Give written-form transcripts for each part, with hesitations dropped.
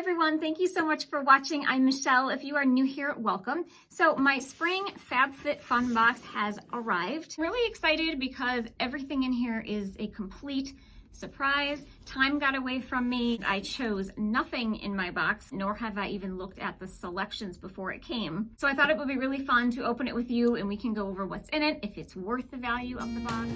everyone, thank you so much for watching. I'm Michelle. If you are new here, welcome. So my spring FabFitFun box has arrived. I'm really excited because everything in here is a complete surprise. Time got away from me. I chose nothing in my box, nor have I even looked at the selections before it came. So I thought it would be really fun to open it with you and we can go over what's in it, if it's worth the value of the box.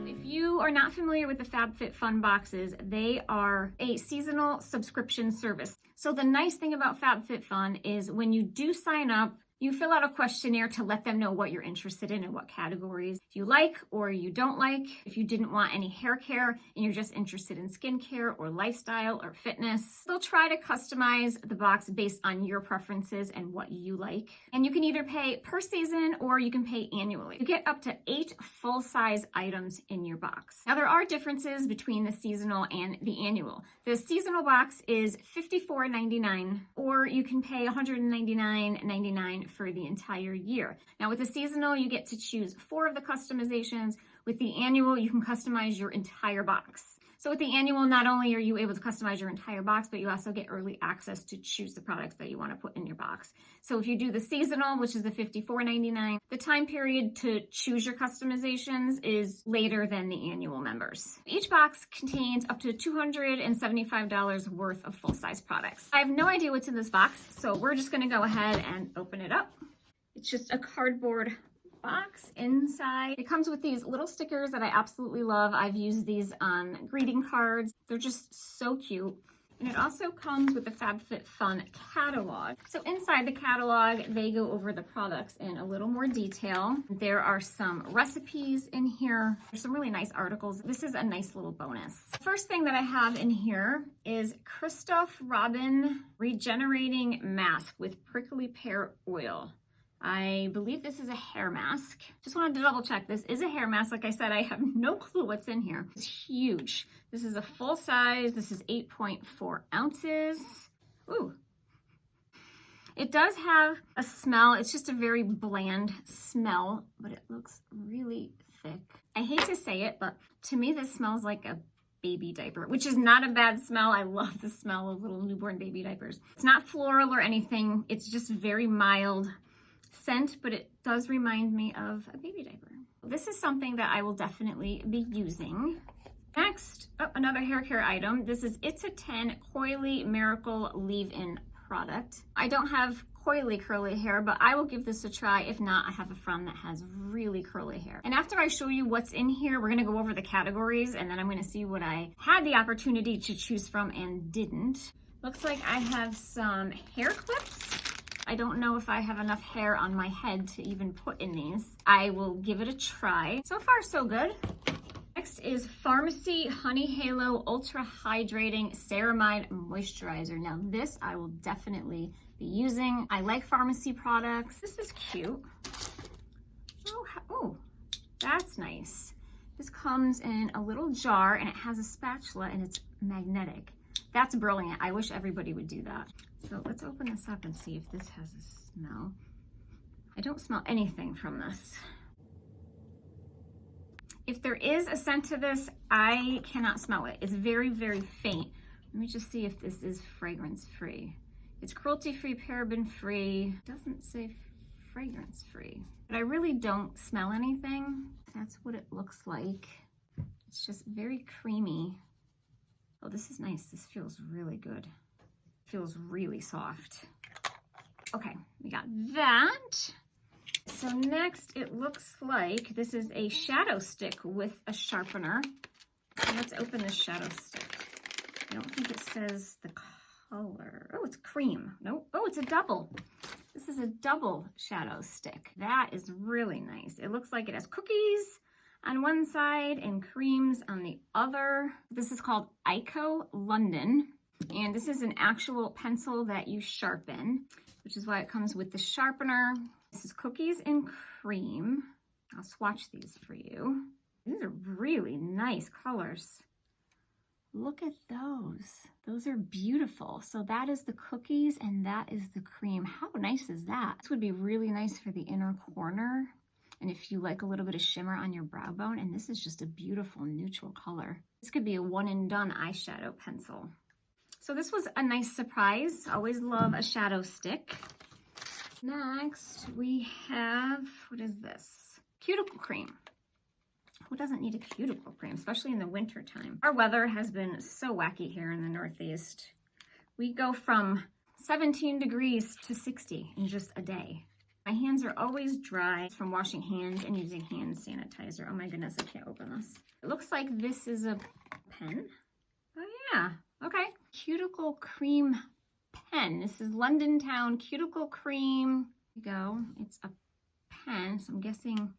If you are not familiar with the FabFitFun boxes, they are a seasonal subscription service. So the nice thing about FabFitFun is when you do sign up, you fill out a questionnaire to let them know what you're interested in and what categories you like or you don't like. If you didn't want any hair care and you're just interested in skincare or lifestyle or fitness, they'll try to customize the box based on your preferences and what you like. And you can either pay per season or you can pay annually. You get up to 8 full-size items in your box. Now there are differences between the seasonal and the annual. The seasonal box is $54.99 or you can pay $199.99 for the entire year. Now with the seasonal, you get to choose 4 of the customizations. With the annual, you can customize your entire box. So with the annual, not only are you able to customize your entire box, but you also get early access to choose the products that you want to put in your box. So if you do the seasonal, which is the $54.99, the time period to choose your customizations is later than the annual members. Each box contains up to $275 worth of full-size products. I have no idea what's in this box, so we're just going to go ahead and open it up. It's just a cardboard box. Inside it comes with these little stickers that I absolutely love. I've used these on greeting cards. They're just so cute. And it also comes with the FabFitFun catalog. So inside the catalog, they go over the products in a little more detail. There are some recipes in here. There's some really nice articles. This is a nice little bonus. The first thing that I have in here is Christophe Robin Regenerating Mask with Prickly Pear Oil. I believe this is a hair mask. Just wanted to double check. This is a hair mask. Like I said, I have no clue what's in here. It's huge. This is a full size. This is 8.4 ounces. Ooh. It does have a smell. It's just a very bland smell, but it looks really thick. I hate to say it, but to me, this smells like a baby diaper, which is not a bad smell. I love the smell of little newborn baby diapers. It's not floral or anything. It's just very mild scent, but it does remind me of a baby diaper. This is something that I will definitely be using. Next, another hair care item. This is It's a 10 Coily Miracle Leave-In product. I don't have coily curly hair, but I will give this a try. If not, I have a friend that has really curly hair. And after I show you what's in here, we're gonna go over the categories and then I'm gonna see what I had the opportunity to choose from and didn't. Looks like I have some hair clips. I don't know if I have enough hair on my head to even put in these. I will give it a try. So far, so good. Next is Farmacy Honey Halo Ultra Hydrating Ceramide Moisturizer. Now this I will definitely be using. I like Farmacy products. This is cute. Oh, that's nice. This comes in a little jar and it has a spatula and it's magnetic. That's brilliant. I wish everybody would do that. So let's open this up and see if this has a smell. I don't smell anything from this. If there is a scent to this, I cannot smell it. It's very, very faint. Let me just see if this is fragrance-free. It's cruelty-free, paraben-free. It doesn't say fragrance-free. But I really don't smell anything. That's what it looks like. It's just very creamy. Oh, this is nice. This feels really good. Feels really soft. Okay, we got that. So next it looks like this is a shadow stick with a sharpener. So let's open the shadow stick. I don't think it says the color. Oh, it's cream. Nope. Oh, it's a double. This is a double shadow stick. That is really nice. It looks like it has cookies on one side and creams on the other. This is called Ico London. And this is an actual pencil that you sharpen, which is why it comes with the sharpener. This is cookies and cream. I'll swatch these for you. These are really nice colors. Look at those. Those are beautiful. So that is the cookies and that is the cream. How nice is that? This would be really nice for the inner corner. And if you like a little bit of shimmer on your brow bone, and this is just a beautiful neutral color. This could be a one and done eyeshadow pencil. So this was a nice surprise. Always love a shadow stick. Next, we have, what is this? Cuticle cream. Who doesn't need a cuticle cream, especially in the winter time? Our weather has been so wacky here in the Northeast. We go from 17 degrees to 60 in just a day. My hands are always dry from washing hands and using hand sanitizer. Oh my goodness, I can't open this. It looks like this is a pen. Oh yeah, okay. Cuticle cream pen. This is London Town Cuticle Cream. Here you go. It's a pen, so I'm guessing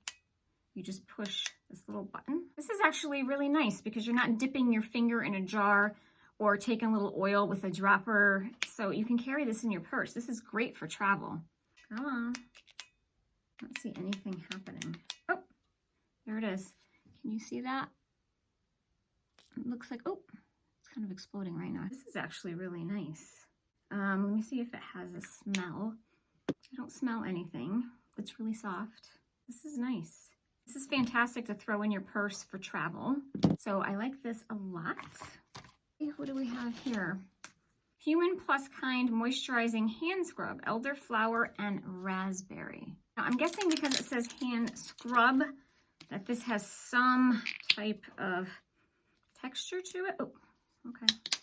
you just push this little button. This is actually really nice because you're not dipping your finger in a jar or taking a little oil with a dropper. So you can carry this in your purse. This is great for travel. Come on. I don't see anything happening. Oh, there it is. Can you see that? It looks like, oh, it's kind of exploding right now. This is actually really nice. Let me see if it has a smell. I don't smell anything. It's really soft. This is nice. This is fantastic to throw in your purse for travel. So I like this a lot. What do we have here? Human Plus Kind Moisturizing Hand Scrub, Elderflower and Raspberry. Now I'm guessing because it says hand scrub that this has some type of texture to it. Oh, okay. It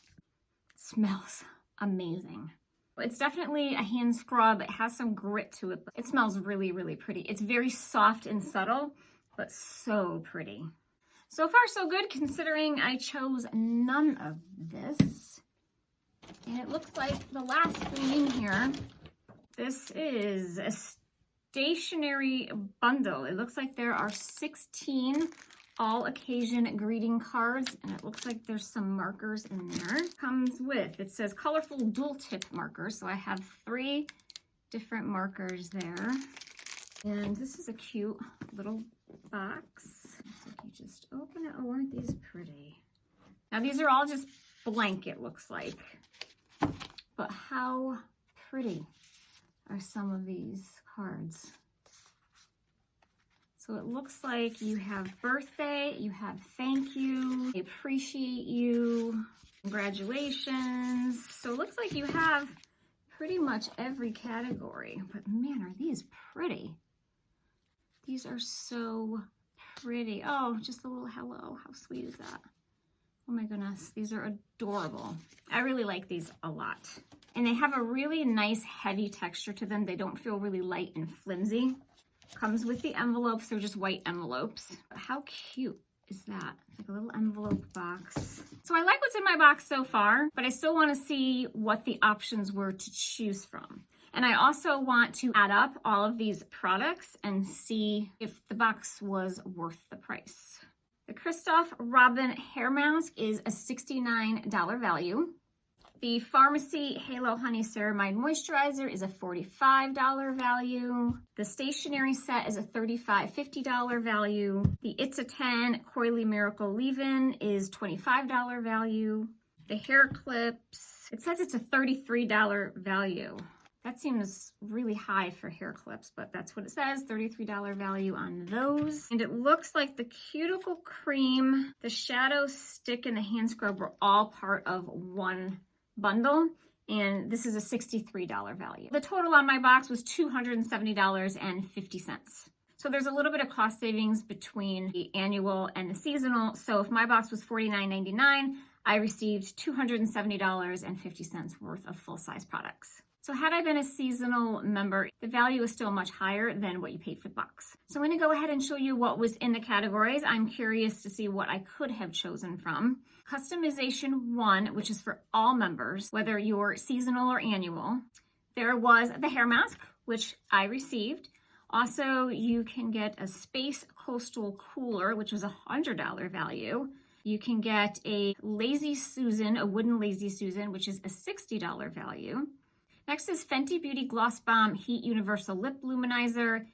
smells amazing. It's definitely a hand scrub. It has some grit to it, but it smells really, really pretty. It's very soft and subtle, but so pretty. So far, so good, considering I chose none of this. And it looks like the last thing in here, this is a stationery bundle. It looks like there are 16 all occasion greeting cards, and it looks like there's some markers in there. Comes with, it says colorful dual tip markers. So I have 3 different markers there. And this is a cute little box. So you just open it. Oh, aren't these pretty? Now these are all just blank, it looks like. But how pretty are some of these cards? So it looks like you have birthday, you have thank you, I appreciate you, congratulations. So it looks like you have pretty much every category. But man, are these pretty. These are so pretty. Oh, just a little hello. How sweet is that? Oh my goodness, these are adorable. I really like these a lot. And they have a really nice heavy texture to them. They don't feel really light and flimsy. Comes with the envelopes. They're just white envelopes. How cute is that? It's like a little envelope box. So I like what's in my box so far, but I still want to see what the options were to choose from. And I also want to add up all of these products and see if the box was worth the price. The Christophe Robin Hair Mask is a $69 value. The Farmacy Halo Honey Ceramide Moisturizer is a $45 value. The stationery set is a $50 value. The It's a 10 Coily Miracle Leave-In is $25 value. The hair clips, it says it's a $33 value. That seems really high for hair clips, but that's what it says, $33 value on those. And it looks like the cuticle cream, the shadow stick, and the hand scrub were all part of one bundle, and this is a $63 value. The total on my box was $270.50. So there's a little bit of cost savings between the annual and the seasonal. So if my box was $49.99, I received $270.50 worth of full-size products. So had I been a seasonal member, the value is still much higher than what you paid for the box. So I'm going to go ahead and show you what was in the categories. I'm curious to see what I could have chosen from. Customization 1, which is for all members, whether you're seasonal or annual. There was the hair mask, which I received. Also, you can get a Space Coastal Cooler, which was a $100 value. You can get a Lazy Susan, a wooden Lazy Susan, which is a $60 value. Next is Fenty Beauty Gloss Bomb Heat Universal Lip Luminizer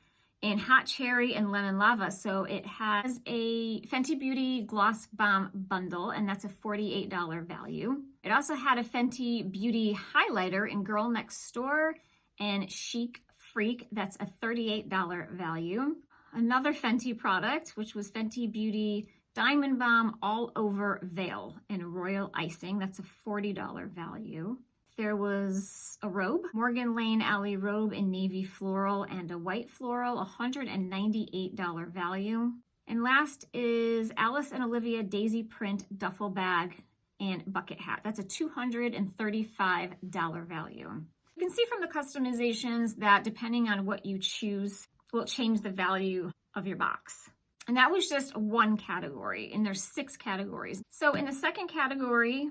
in Hot Cherry and Lemon Lava. So it has a Fenty Beauty Gloss Bomb bundle, and that's a $48 value. It also had a Fenty Beauty Highlighter in Girl Next Door and Chie Phreak. That's a $38 value. another Fenty product, which was Fenty Beauty Diamond Bomb All Over Veil in Royal Icing. That's a $40 value. There was a robe, Morgan Lane Alley robe in navy floral and a white floral, $198 value. And last is Alice and Olivia Daisy Print duffel bag and bucket hat. That's a $235 value. You can see from the customizations that depending on what you choose will change the value of your box. And that was just one category, and there's 6 categories. So in the second category,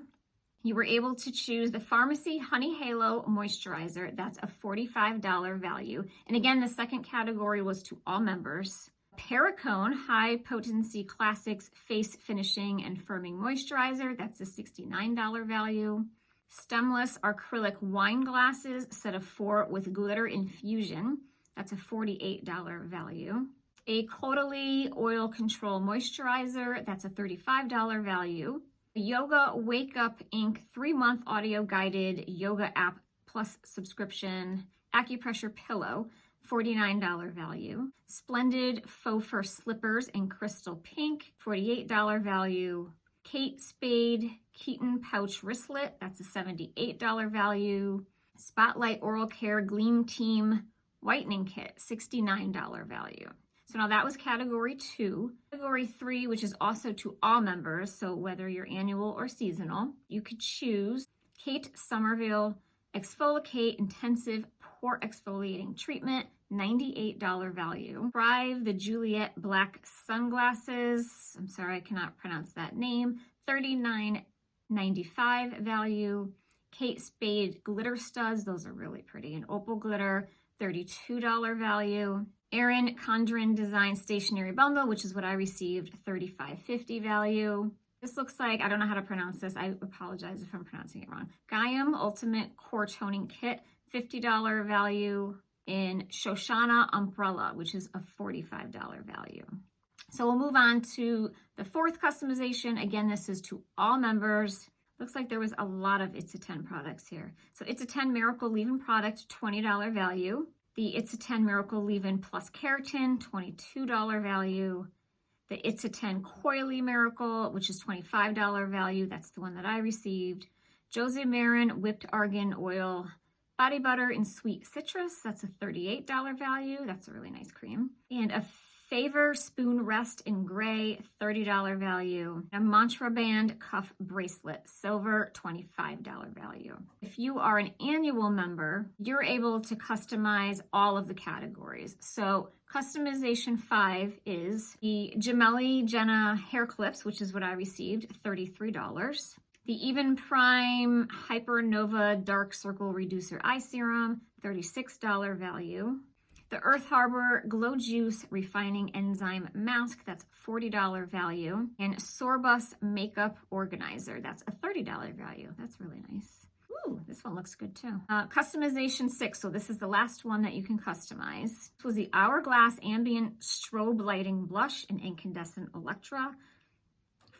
you were able to choose the Farmacy Honey Halo Moisturizer. That's a $45 value. And again, the second category was to all members. Perricone High Potency Classics Face Finishing and Firming Moisturizer. That's a $69 value. Stemless Acrylic Wine Glasses, set of 4 with Glitter Infusion. That's a $48 value. A Coily Oil Control Moisturizer. That's a $35 value. Yoga Wake Up Inc. 3-month audio guided yoga app plus subscription acupressure pillow, $49 value. Splendid Faux Fur Slippers in crystal pink, $48 value. Kate Spade Keaton Pouch Wristlet, that's a $78 value. Spotlight Oral Care Gleam Team Whitening Kit, $69 value. So now that was category 2. Category 3, which is also to all members, so whether you're annual or seasonal, you could choose Kate Somerville Exfoliate Intensive Pore Exfoliating Treatment, $98 value. Thrive the Juliet Black Sunglasses, I'm sorry, I cannot pronounce that name, $39.95 value. Kate Spade Glitter Studs, those are really pretty, and Opal Glitter, $32 value. Erin Condren Design Stationery Bundle, which is what I received, $35.50 value. This looks like, I don't know how to pronounce this. I apologize if I'm pronouncing it wrong. Gaiam Ultimate Core Toning Kit, $50 value. In Shoshanna Umbrella, which is a $45 value. So we'll move on to the 4th customization. Again, this is to all members. Looks like there was a lot of It's a 10 products here. So It's a 10 Miracle Leave-In product, $20 value. The It's a 10 Miracle Leave-In Plus Keratin, $22 value. The It's a 10 Coily Miracle, which is $25 value. That's the one that I received. Josie Marin Whipped Argan Oil Body Butter in Sweet Citrus, that's a $38 value. That's a really nice cream. And a Favor Spoon Rest in Gray, $30 value. A MantraBand Cuff Bracelet, Silver, $25 value. If you are an annual member, you're able to customize all of the categories. So customization 5 is the Gemelli Jenna Hair Clips, which is what I received, $33. The Even Prime Hypernova Dark Circle Reducer Eye Serum, $36 value. The Earth Harbor Glow Juice Refining Enzyme Mask, that's $40 value. And Sorbus Makeup Organizer, that's a $30 value. That's really nice. Ooh, this one looks good too. Customization 6, so this is the last one that you can customize. This was the Hourglass Ambient Strobe Lighting Blush in Incandescent Electra,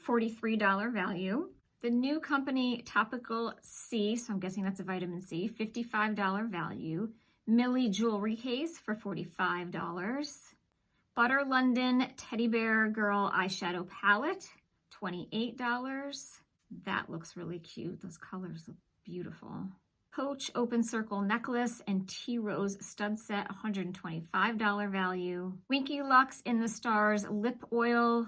$43 value. The New Company Topical C, so I'm guessing that's a vitamin C, $55 value. Millie Jewelry Case for $45. Butter London Teddy Bear Girl Eyeshadow Palette, $28. That looks really cute. Those colors look beautiful. Coach Open Circle Necklace and Tea Rose Stud Set, $125 value. Winky Lux In the Stars Lip Oil,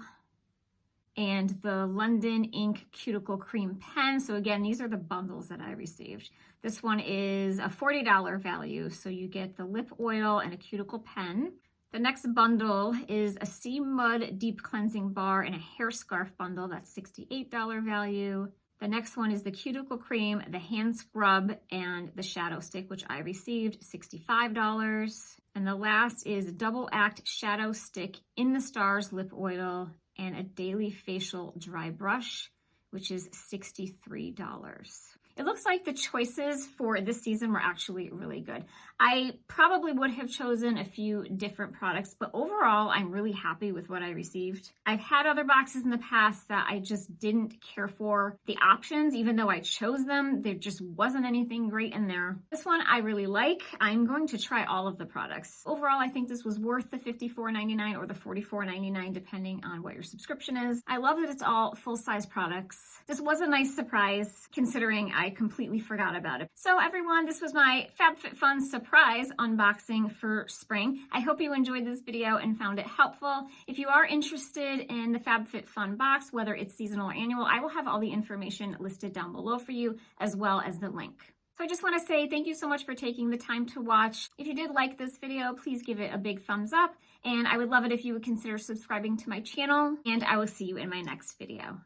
and the London Ink Cuticle Cream Pen. So again, these are the bundles that I received. This one is a $40 value, so you get the lip oil and a cuticle pen. The next bundle is a Sea Mud Deep Cleansing Bar and a hair scarf bundle. That's $68 value. The next one is the cuticle cream, the hand scrub, and the shadow stick, which I received, $65. And the last is Double Act Shadow Stick In the Stars Lip Oil and a daily facial dry brush, which is $63. It looks like the choices for this season were actually really good. I probably would have chosen a few different products, but overall, I'm really happy with what I received. I've had other boxes in the past that I just didn't care for the options, even though I chose them, there just wasn't anything great in there. This one I really like. I'm going to try all of the products. Overall, I think this was worth the $54.99 or the $44.99, depending on what your subscription is. I love that it's all full-size products. This was a nice surprise, considering I completely forgot about it. So everyone, this was my FabFitFun surprise unboxing for spring. I hope you enjoyed this video and found it helpful. If you are interested in the FabFitFun box, whether it's seasonal or annual, I will have all the information listed down below for you, as well as the link. So I just want to say thank you so much for taking the time to watch. If you did like this video, please give it a big thumbs up, and I would love it if you would consider subscribing to my channel, and I will see you in my next video.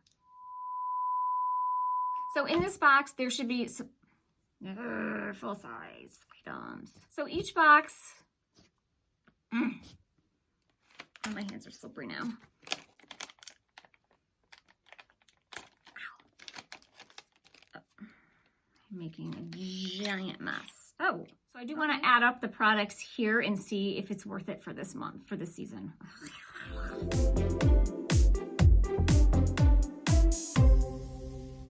So in this box, there should be some full-size items. So each box, oh, my hands are slippery now. Making a giant mess. Oh, so I do want to add up the products here and see if it's worth it for this month, for this season.